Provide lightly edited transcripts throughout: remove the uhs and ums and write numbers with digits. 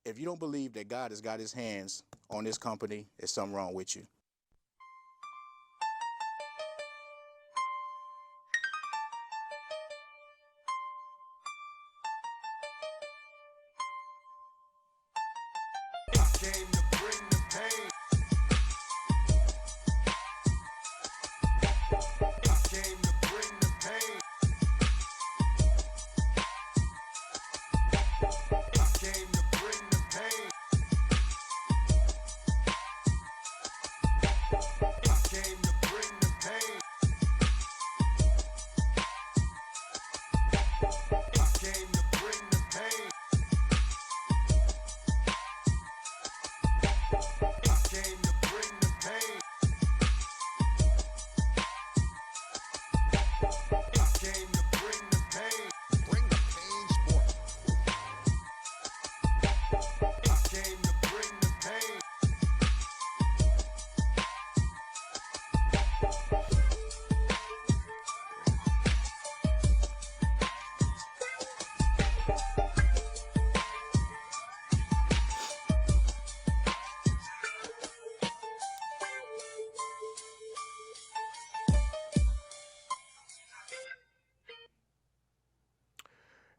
If you don't believe that God has got his hands on this company, there's something wrong with you.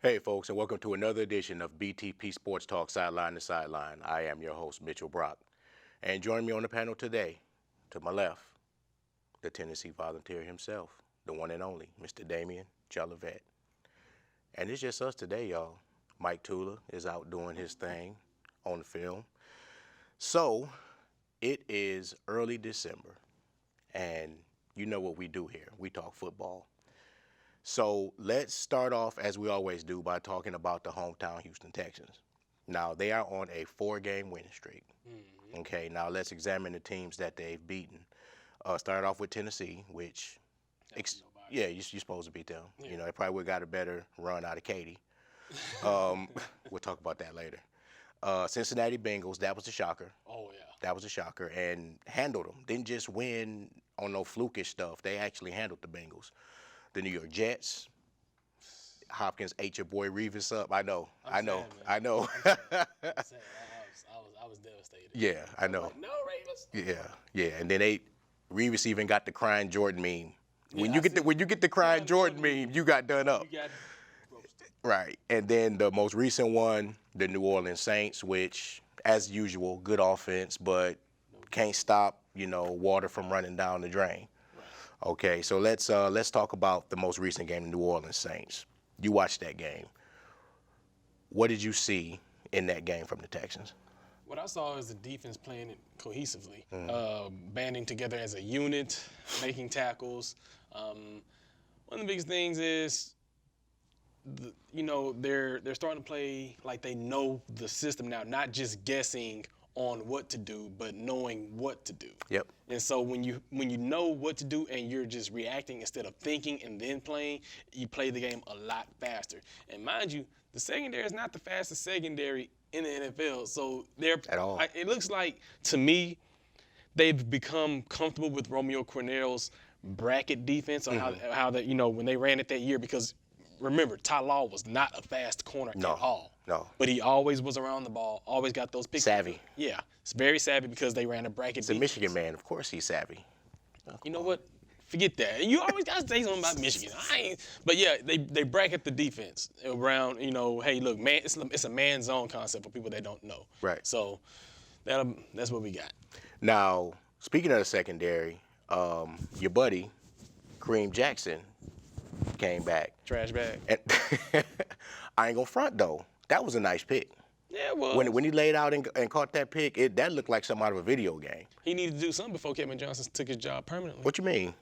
Hey, folks, and welcome to another edition of BTP Sports Talk Sideline to Sideline. I am your host, Mitchell Brock. And joining me on the panel today, to my left, the Tennessee Volunteer himself, the one and only, Mr. Damian Jolivet. And it's just us today, y'all. Mike Tula is out doing his thing on the film. So, it is early December, and you know what we do here. We talk football. So let's start off, as we always do, by talking about the hometown Houston Texans. Now, they are on a 4-game winning streak. Mm-hmm. Okay, now let's examine the teams that they've beaten. Started off with Tennessee, which, you're supposed to beat them. Yeah. You know, they probably would have got a better run out of Katie. We'll talk about that later. Cincinnati Bengals, that was a shocker. Oh, yeah. That was a shocker, and handled them. Didn't just win on no flukish stuff. They actually handled the Bengals. The New York Jets, Hopkins ate your boy Revis up. I know. I know. I was devastated. Yeah, I know. Like, no, Revis. Yeah. And then Revis even got the crying Jordan meme. When you get the crying Jordan meme, you got done up. You got roasted. Right. And then the most recent one, the New Orleans Saints, which, as usual, good offense, but can't stop, water from running down the drain. Okay, so let's talk about the most recent game, the New Orleans Saints. You watched that game. What did you see in that game from the Texans? What I saw is the defense playing it cohesively, banding together as a unit, making tackles. One of the biggest things is, they're starting to play like they know the system now, not just guessing on what to do, but knowing what to do. Yep. And so when you know what to do and you're just reacting instead of thinking and then playing, you play the game a lot faster. And mind you, the secondary is not the fastest secondary in the NFL. So at all. It looks like, to me, they've become comfortable with Romeo Cornell's bracket defense, or how that, when they ran it that year, because remember, Ty Law was not a fast corner at all. No. But he always was around the ball, always got those picks. Savvy. Yeah. It's very savvy because they ran a bracket defense. It's a Michigan man. Of course he's savvy. You know what? Forget that. You always got to say something about Michigan. But, yeah, they bracket the defense around, hey, look, man, it's a man zone concept for people that don't know. Right. So that's what we got. Now, speaking of the secondary, your buddy, Kareem Jackson, came back. Trash bag. And I ain't gonna front, though. That was a nice pick. Yeah, well. When he laid out and caught that pick, that looked like something out of a video game. He needed to do something before Kevin Johnson took his job permanently. What you mean?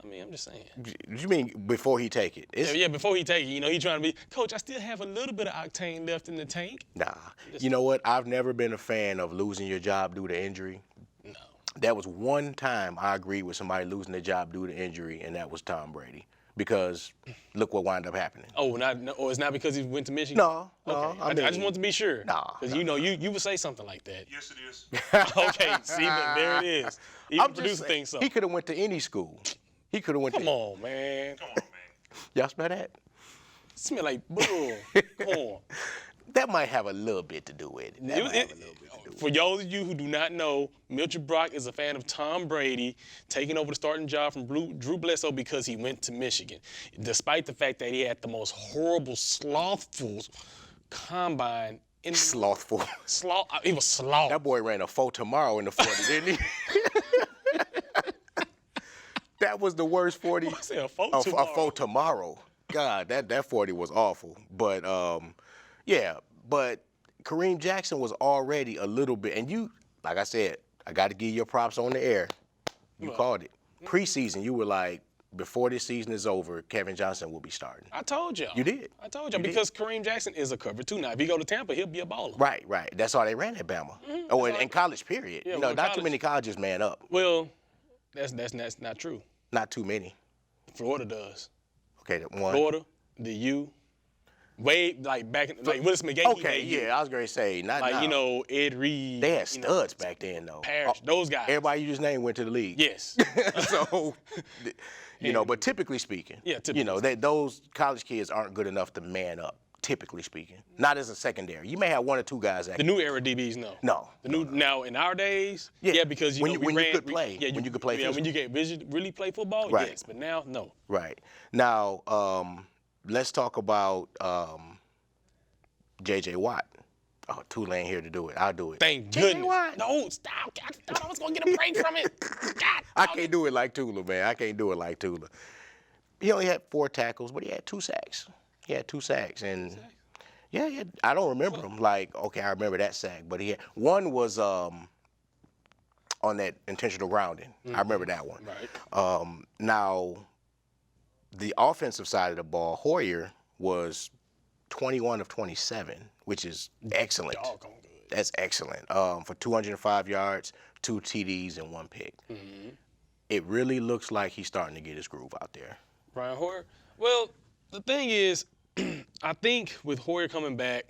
I mean, I'm just saying. You mean before he take it? Yeah, before he take it. He trying to be, Coach, I still have a little bit of octane left in the tank. Nah. You know what? I've never been a fan of losing your job due to injury. No. There was one time I agreed with somebody losing their job due to injury, and that was Tom Brady. Because look what wound up happening. It's not because he went to Michigan? No. Okay. I just want to be sure. Nah. Because you would say something like that. Yes, it is. Okay, see, there it is. Even producer thinks so. He could have went to any school. He could have went Come on, man. Come on, man. Y'all smell that? Smell like bull. Come on. That might have a little bit to do with it. That might have a little bit to do with For those of you who do not know, Mitchell Brock is a fan of Tom Brady taking over the starting job from Drew Bledsoe because he went to Michigan, despite the fact that he had the most horrible, slothful combine. Slothful. He was sloth. That boy ran a 4 tomorrow in the 40, didn't he? That was the worst 40. I said a 4 A 4 tomorrow. God, that 40 was awful. But yeah, but Kareem Jackson was already a little bit, and you, like I said, I got to give you your props on the air. You called it. Preseason, you were like, before this season is over, Kevin Johnson will be starting. I told y'all. You did. I told y'all because Kareem Jackson is a cover too. Now, if he go to Tampa, he'll be a baller. Right. That's all they ran at Bama. Oh, in college, period. Yeah, Not too many colleges man up. Well, that's not true. Not too many. Florida does. Okay, one. Florida, the U. Way back in Willis McGahee. Okay, yeah, I was gonna say not now. Ed Reed. They had studs back then though. Parrish, those guys. Everybody you just named went to the league. Yes. So, but typically speaking, those college kids aren't good enough to man up. Typically speaking, not as a secondary. You may have 1 or 2 guys that the new era DBs, no. No. Now in our days, because when you could play. When you could play. Yeah, when you can really play football, right. Yes. But now, no. Right. Now, let's talk about J.J. Watt. Oh, Tulane here to do it. I'll do it. Thank J.J. goodness. Watt. No, stop. I thought I was going to get a break from it. God, I can't do it like Tula, man. I can't do it like Tula. He only had 4 tackles, but he had 2 sacks. He had 2 sacks. And, yeah, I don't remember him. Like, okay, I remember that sack. But he had one was on that intentional grounding. I remember that one. Right. Now, the offensive side of the ball, Hoyer was 21 of 27, which is excellent. Doggone good. That's excellent. For 205 yards, 2 TDs, and 1 pick. Mm-hmm. It really looks like he's starting to get his groove out there. Brian Hoyer? Well, the thing is, I think with Hoyer coming back,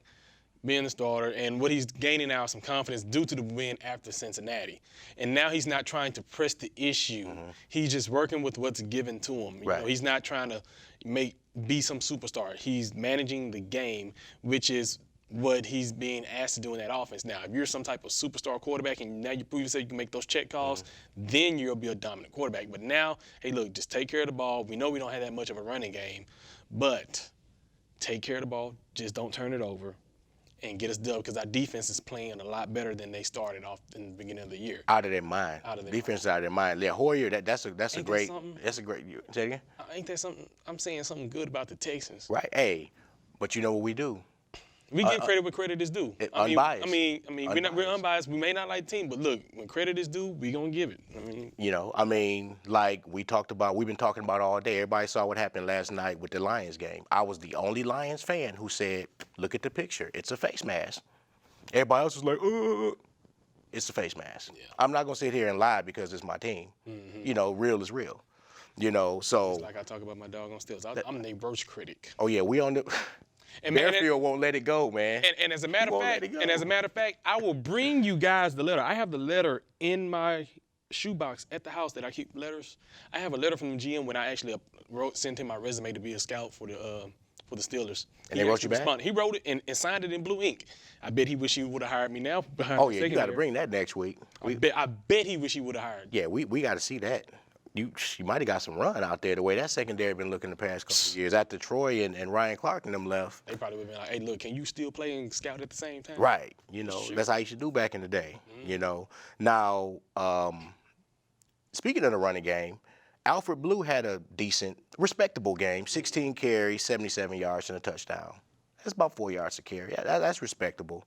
being the starter, and what he's gaining now some confidence due to the win after Cincinnati. And now he's not trying to press the issue. Mm-hmm. He's just working with what's given to him. You know, he's not trying to be some superstar. He's managing the game, which is what he's being asked to do in that offense. Now, if you're some type of superstar quarterback and now you prove yourself you can make those check calls, then you'll be a dominant quarterback. But now, hey, look, just take care of the ball. We know we don't have that much of a running game, but take care of the ball. Just don't turn it over and get us done because our defense is playing a lot better than they started off in the beginning of the year. Out of their mind. Defense out of their mind. Yeah, Hoyer, that's a great. Say it again. Ain't that something? I'm saying something good about the Texans. Right. Hey, but you know what we do? We give credit where credit is due. Unbiased. I mean, we're unbiased. We may not like the team, but look, when credit is due, we gonna give it. Like we've been talking about all day. Everybody saw what happened last night with the Lions game. I was the only Lions fan who said, "Look at the picture. It's a face mask." Everybody else was like, "It's a face mask." Yeah. I'm not gonna sit here and lie because it's my team. Mm-hmm. Real is real. So. It's like I talk about my dog on Stills. I'm the worst critic. Oh yeah, we on the. And Bearfield won't let it go, man. And as a matter of fact, I will bring you guys the letter. I have the letter in my shoebox at the house that I keep letters. I have a letter from the GM when I actually sent him my resume to be a scout for the Steelers. And they wrote you back? He wrote it and signed it in blue ink. I bet he wish he would have hired me now. Oh yeah, you got to bring that next week. I bet he wish he would have hired me. Yeah, we got to see that. You might have got some run out there the way that secondary been looking the past couple of years. After Troy and Ryan Clark and them left. They probably would have been like, hey, look, can you still play and scout at the same time? Right. That's how you should do back in the day. Mm-hmm. Now, speaking of the running game, Alfred Blue had a decent, respectable game. 16 carries, 77 yards, and a touchdown. That's about 4 yards a carry. That's respectable.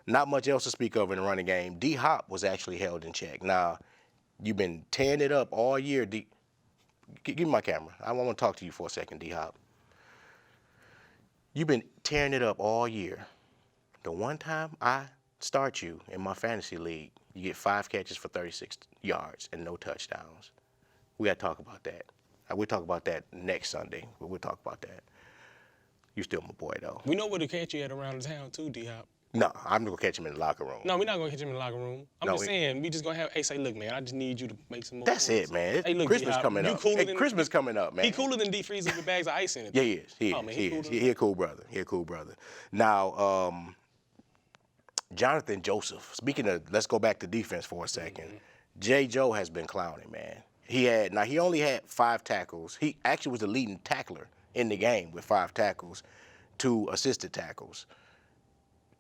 Not much else to speak of in the running game. D-Hop was actually held in check. Now, you've been tearing it up all year. Give me my camera. I want to talk to you for a second, D-Hop. You've been tearing it up all year. The one time I start you in my fantasy league, you get 5 catches for 36 yards and no touchdowns. We got to talk about that. We'll talk about that next Sunday. We'll talk about that. You're still my boy, though. We know where to catch you at around the town, too, D-Hop. No, I'm going to catch him in the locker room. No, we're not going to catch him in the locker room. I'm just saying, we just going to have, hey, say, look, man, I just need you to make some more That's points. it, man. Hey, look, Christmas coming up. Christmas coming up, man. He cooler than D-Freeze with bags of ice in it. Yeah, he is. He is. He a cool brother. Now, Jonathan Joseph. Speaking of, let's go back to defense for a second. J. Joe has been clowning, man. He only had 5 tackles. He actually was the leading tackler in the game with 5 tackles, 2 assisted tackles.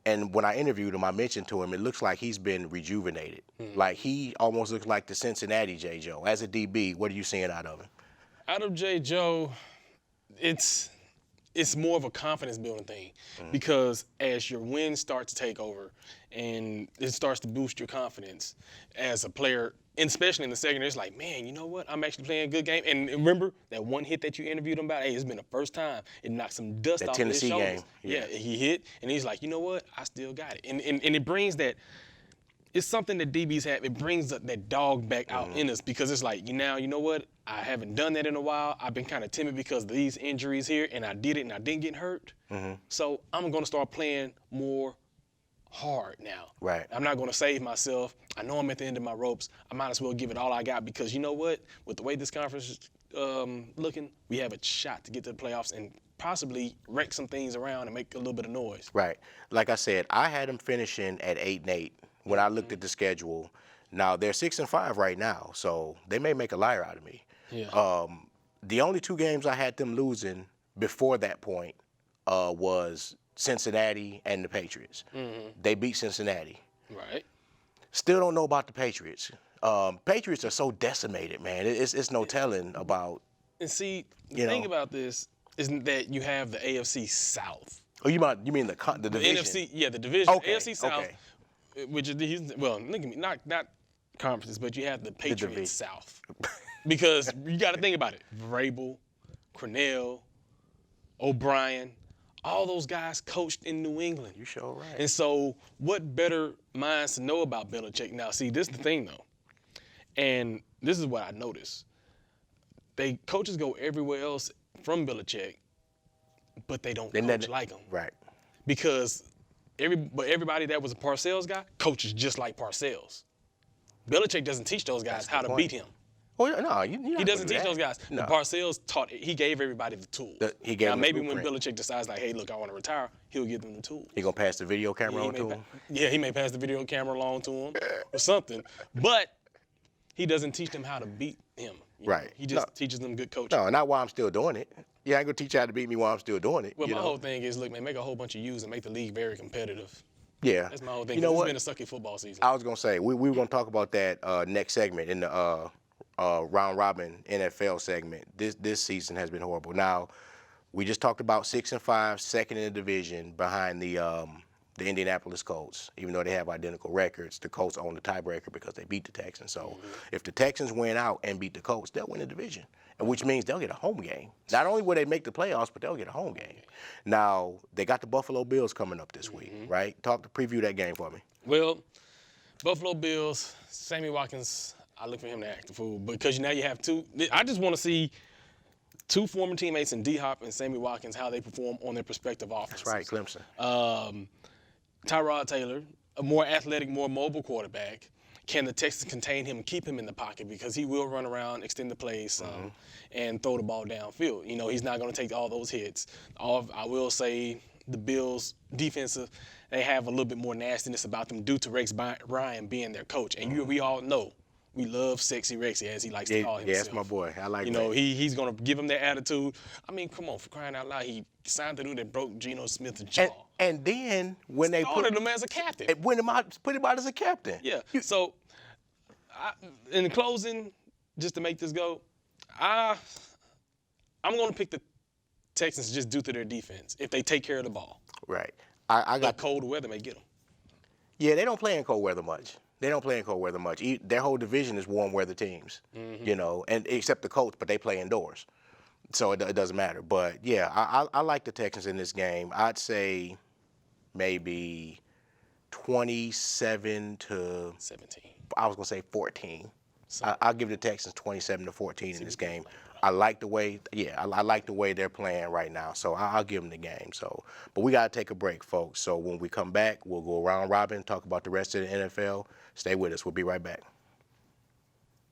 And when I interviewed him, I mentioned to him, it looks like he's been rejuvenated. Like he almost looks like the Cincinnati J. Joe. As a DB, what are you seeing out of him? Out of J. Joe, it's more of a confidence building thing because as your wins start to take over and it starts to boost your confidence as a player, and especially in the secondary, it's like, man, you know what? I'm actually playing a good game. And remember that one hit that you interviewed him about? Hey, it's been the first time it knocked some dust That off Tennessee of his shoulders. game. Yeah. He hit, and he's like, you know what? I still got it. And it brings that. It's something that DBs have. It brings that dog back out in us because it's like, you know what? I haven't done that in a while. I've been kind of timid because of these injuries here, and I did it, and I didn't get hurt. So I'm going to start playing more hard now. Right. I'm not going to save myself. I know I'm at the end of my ropes. I might as well give it all I got because you know what? With the way this conference is looking, we have a shot to get to the playoffs and possibly wreck some things around and make a little bit of noise. Right. Like I said, I had them finishing at 8-8 when I looked at the schedule. Now they're 6-5 right now, so they may make a liar out of me. Yeah. The only 2 games I had them losing before that point was Cincinnati and the Patriots. They beat Cincinnati. Right. Still don't know about the Patriots. Patriots are so decimated, man. It's no telling about. And see, the thing about this isn't that you have the AFC South. Oh, you mean the division? NFC, yeah, the division. Okay, AFC South, which is well, look at me, not conferences, but you have the Patriots South. Because you got to think about it. Vrabel, Cornell, O'Brien, all those guys coached in New England. You sure right. And so what better minds to know about Belichick? Now, see, this is the thing, though. And this is what I noticed. Coaches go everywhere else from Belichick, but they don't coach like him. Right. Because everybody that was a Parcells guy coaches just like Parcells. Belichick doesn't teach those guys how to beat him. Well, no, he doesn't teach those guys. No. The Parcells he gave everybody the tools. He gave them maybe the when blueprint. Belichick decides like, hey, look, I want to retire, he'll give them the tools. He gonna pass the video camera on to him? Yeah, he may pass the video camera along to him or something. But he doesn't teach them how to beat him. Right. He just teaches them good coaching. No, not while I'm still doing it. Yeah, I ain't gonna teach you how to beat me while I'm still doing it. Well, my whole thing is, look, man, make a whole bunch of U's and make the league very competitive. Yeah. That's my whole thing. You know what? It's been a sucky football season. I was gonna say we were gonna talk about that next segment in the round robin NFL segment. This season has been horrible. Now, we just talked about 6-5, second in the division behind the Indianapolis Colts. Even though they have identical records, the Colts own the tiebreaker because they beat the Texans. So if the Texans win out and beat the Colts, they'll win the division, and which means they'll get a home game. Not only will they make the playoffs, but they'll get a home game. Now, they got the Buffalo Bills coming up this week, right? Preview that game for me. Well, Buffalo Bills, Sammy Watkins, I look for him to act the fool because now you have 2. I just want to see 2 former teammates in D-Hop and Sammy Watkins, how they perform on their respective offenses. That's right, Clemson. Tyrod Taylor, a more athletic, more mobile quarterback. Can the Texans contain him and keep him in the pocket? Because he will run around, extend the plays, and throw the ball downfield. You know, he's not going to take all those hits. I will say the Bills' defensive, they have a little bit more nastiness about them due to Rex Ryan being their coach. And we all know, we love Sexy Rexy, as he likes to call himself. Yeah, that's my boy. I like that. You know, he's going to give him that attitude. I mean, come on, for crying out loud, he signed the dude that broke Geno Smith's jaw. And then when they put him as a captain. Put him out as a captain. Yeah. So, in closing, just to make this go, I'm going to pick the Texans just due to their defense if they take care of the ball. Right. I got cold weather may get them. Yeah, they don't play in cold weather much. Their whole division is warm weather teams, you know, and except the Colts, but they play indoors, so it doesn't matter. But yeah, I like the Texans in this game. I'd say maybe 27 to 17. I was gonna say 14. I'll give the Texans 27 to 14 in this game. I like the way, I like the way they're playing right now. So I'll give them the game. So, but we gotta take a break, folks. So when we come back, we'll go round robin, talk about the rest of the NFL. Stay with us. We'll be right back.